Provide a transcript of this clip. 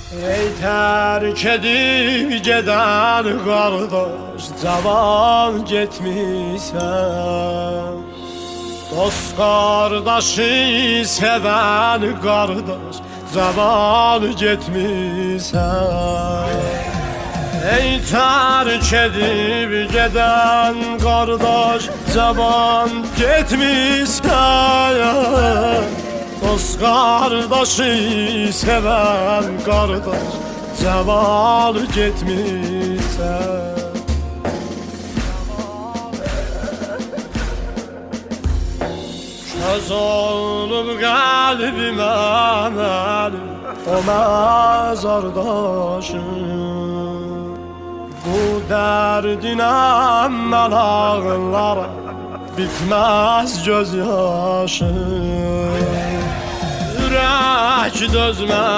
Ey terk edib gedən qardaş, cavan getmisən. Dost qardaşı sevən qardaş, cavan getmisən. Ey terk edib gedən qardaş, cavan getmisən. Dost qardaşı sevən qardaş, cavan getmisən. Köz olub qəlbimə mənim o məzardaşım. Bu dərdinəm mən ağlaram, bitməz göz yaşım. Ürək dözməz